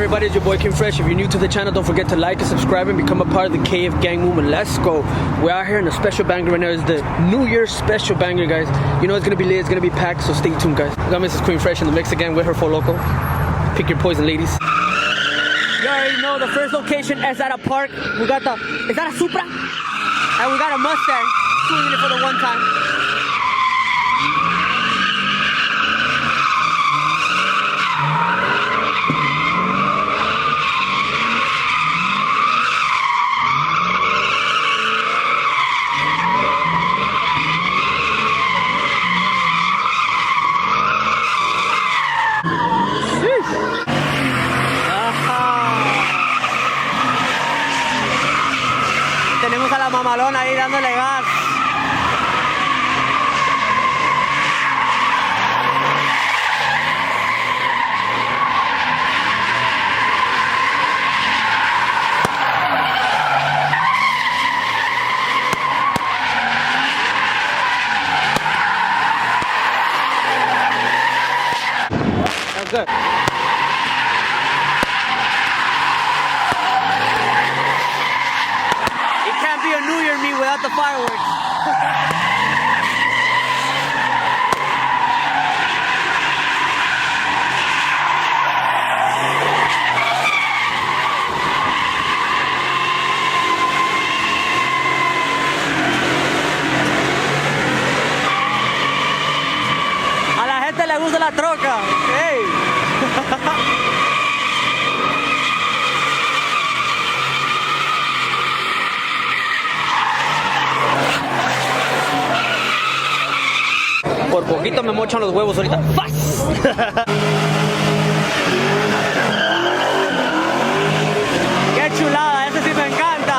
everybody? It's your boy King Fresh. If you're new to the channel, don't forget to like and subscribe and become a part of the KF gang movement. Let's go. We're out here in a special banger right now. It's the New Year's special banger, guys. You know it's gonna be lit, it's gonna be packed, so stay tuned, guys. We got Mrs. Queen Fresh in the mix again with her for local. Pick your poison, ladies. You already know the first location is at a park. We got the, is that a Supra? And we got a Mustang. Swinging it for the one time. Tenemos a la mamalona ahí dándole gas. That's good. Be a New Year me without the fireworks. A la gente le gusta la troca. Hey. Por poquito me mochan los huevos ahorita. ¡Fas! ¡Qué chulada! ¡Ese sí me encanta!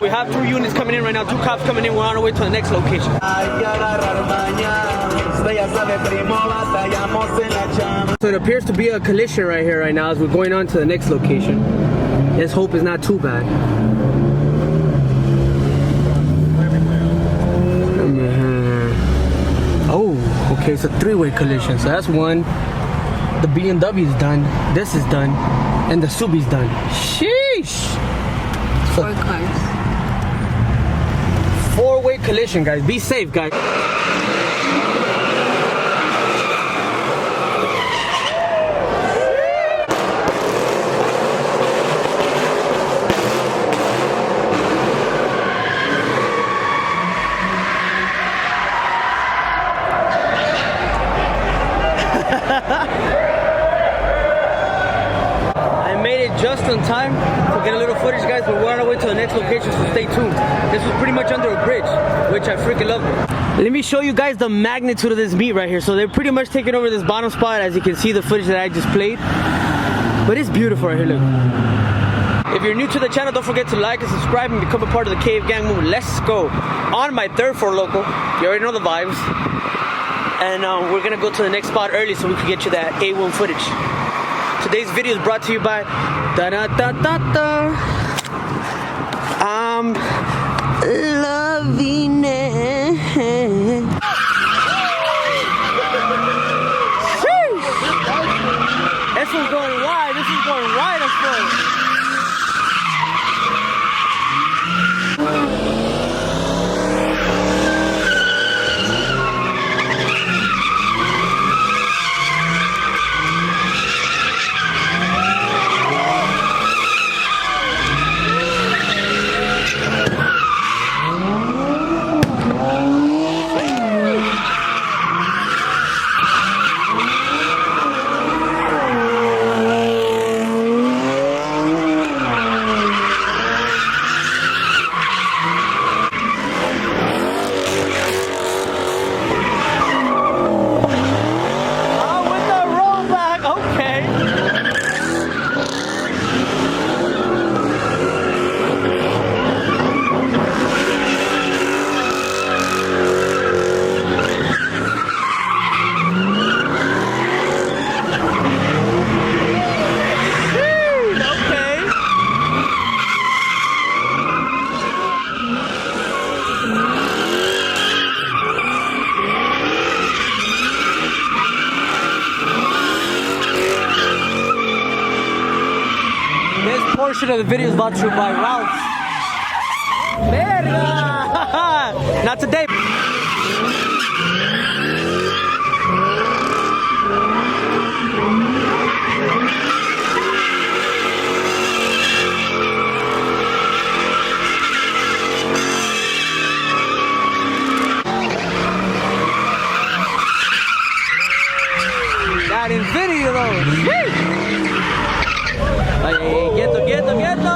We have 2 units coming in right now, 2 cops coming in. We're on our way to the next location. So it appears to be a collision right here right now as we're going on to the next location. Let's hope it's not too bad. Oh, okay, it's a 3-way collision. So that's one. The BMW is done. This is done. And the Subi's done. Sheesh. 4 cars. 4-way collision, guys. Be safe, guys. I made it just in time to get a little footage, guys, but we're on our way to the next location, so stay tuned. This was pretty much under a bridge, which I freaking love. Let me show you guys the magnitude of this meet right here. So they're pretty much taking over this bottom spot, as you can see the footage that I just played. But it's beautiful right here, look. If you're new to the channel, don't forget to like and subscribe and become a part of the KF gang movement. Let's go. On my 3rd for local. You already know the vibes. And we're gonna go to the next spot early so we can get you that A1 footage. Today's video is brought to you by I'm loving it. This one's going wide. This is going wide as fuck. portion of the video is brought to you by Routes. Verga! Not today. Got Infinity though. Ay, quieto, quieto, quieto.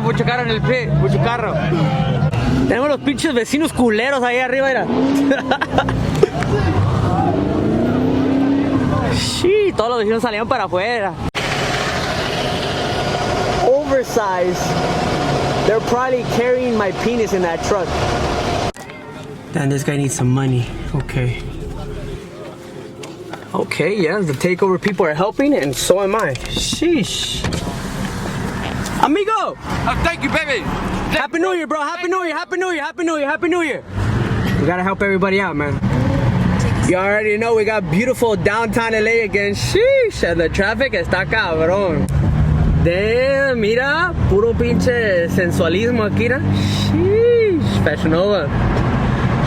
Mucho carro en el pit, mucho carro. Tenemos los pinches vecinos culeros ahí arriba, mira. Sí, todos los vecinos salieron para afuera. Oversized. They're probably carrying my penis in that truck. Damn, this guy needs some money. Okay. Okay, yeah, the takeover people are helping, and so am I. Sheesh. Amigo! Oh, thank you, baby! Happy New Year, bro! Happy New Year! Happy New Year! Happy New Year! Happy New Year! We gotta help everybody out, man. You already know we got beautiful downtown LA again. Sheesh! And the traffic está cabrón. Damn, mira, puro pinche sensualismo aquí, ¿no? Sheesh! Fashion Nova.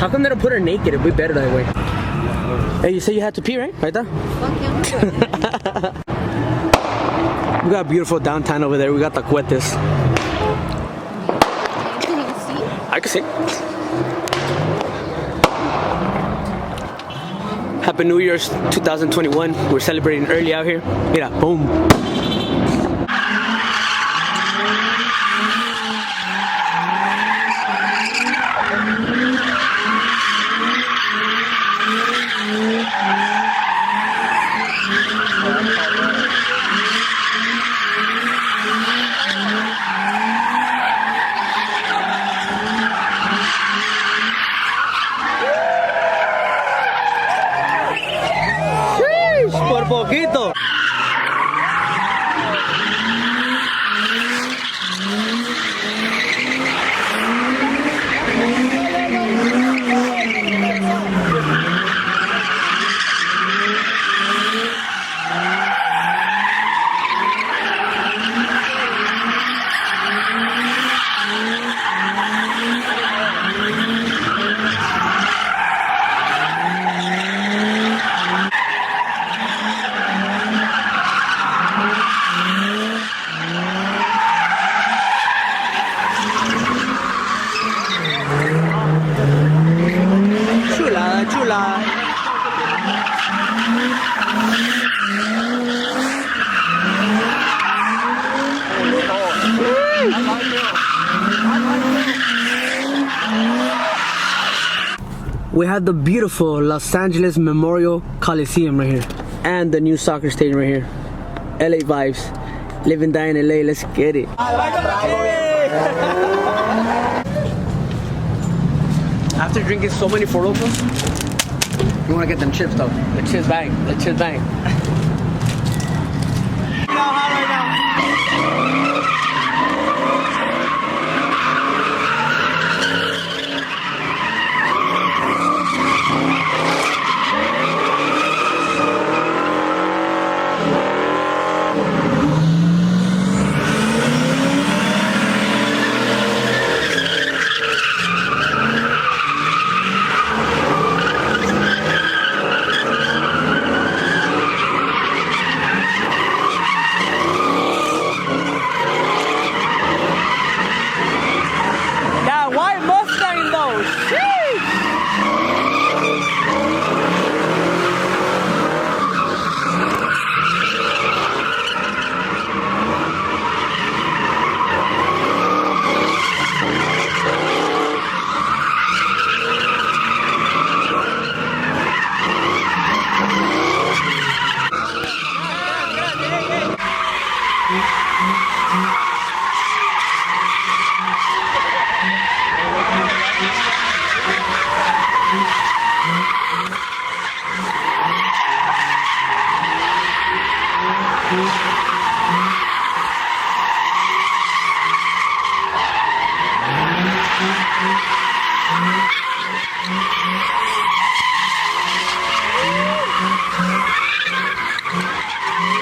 How come they don't put her naked? It'd be better that way. Hey, you said you had to pee, right? Right there? Fuck you. We got beautiful downtown over there. We got the cuetes. Can you see? I can see. Happy New Year's 2021. We're celebrating early out here. Mira, boom. Por poquito. Chulada, chulada. We have the beautiful Los Angeles Memorial Coliseum right here. And the new soccer stadium right here. LA vibes. Live and die in LA, let's get it. After drinking so many Four Locos, you wanna get them chips though. The chips bang, the chips bang.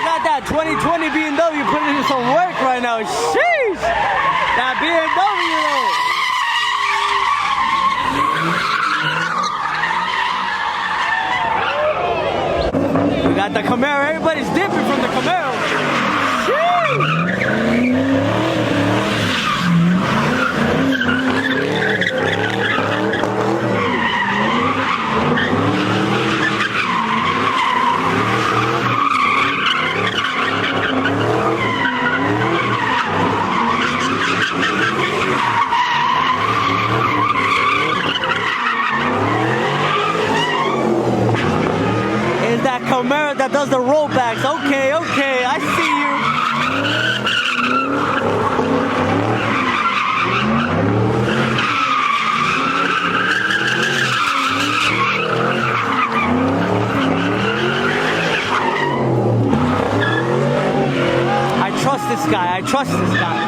Got that 2020 BMW putting in some work right now. Sheesh! That BMW though. We got the Camaro. Everybody's dipping from the Camaro. Is that Camaro that does the rollbacks? Okay, okay, I see you. I trust this guy. I trust this guy.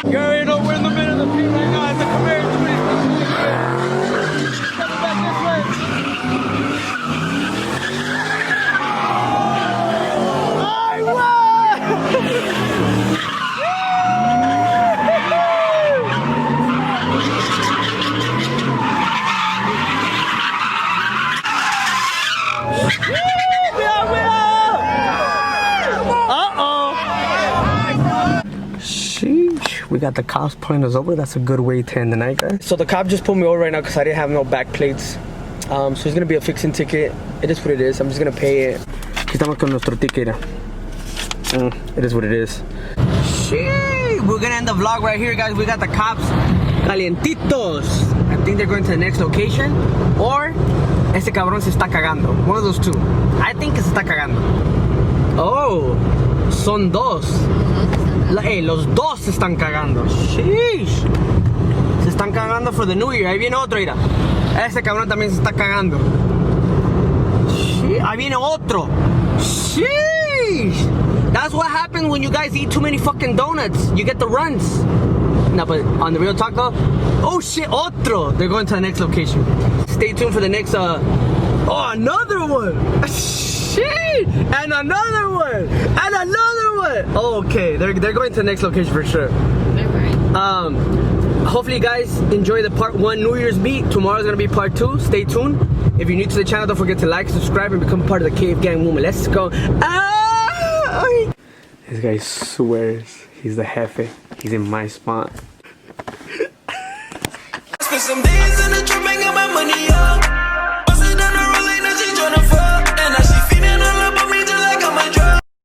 You already know we're in the middle of the pit right now. It's a Camaro 20. Coming back this way. I won! Sheesh, we got the cops pulling us over. That's a good way to end the night, guys. So the cop just pulled me over right now because I didn't have no back plates. So it's gonna be a fixing ticket. It is what it is. I'm just gonna pay it. Aquí estamos con nuestro ticket. It is what it is. Sheesh, we're gonna end the vlog right here, guys. We got the cops calientitos. I think they're going to the next location, or este cabrón se está cagando. One of those two. I think se está cagando. Oh, son dos. Los dos se están cagando. Sheesh. Se están cagando for the new year. Ahí viene otro, mira. Este cabrón también se está cagando. Sheesh. Ahí viene otro. Sheesh. That's what happens when you guys eat too many fucking donuts. You get the runs. No, but on the real talk though, oh shit, otro. They're going to the next location. Stay tuned for the next, oh, another one. Shit, and another one, and another one. Oh, okay, they're going to the next location for sure. Hopefully you guys enjoy the part 1 New Year's meet. Tomorrow's gonna be part 2. Stay tuned. If you're new to the channel, don't forget to like, subscribe, and become part of the Cave Gang movement. Let's go. This guy swears he's the jefe. He's in my spot. Spend some days in the trap, making my money up.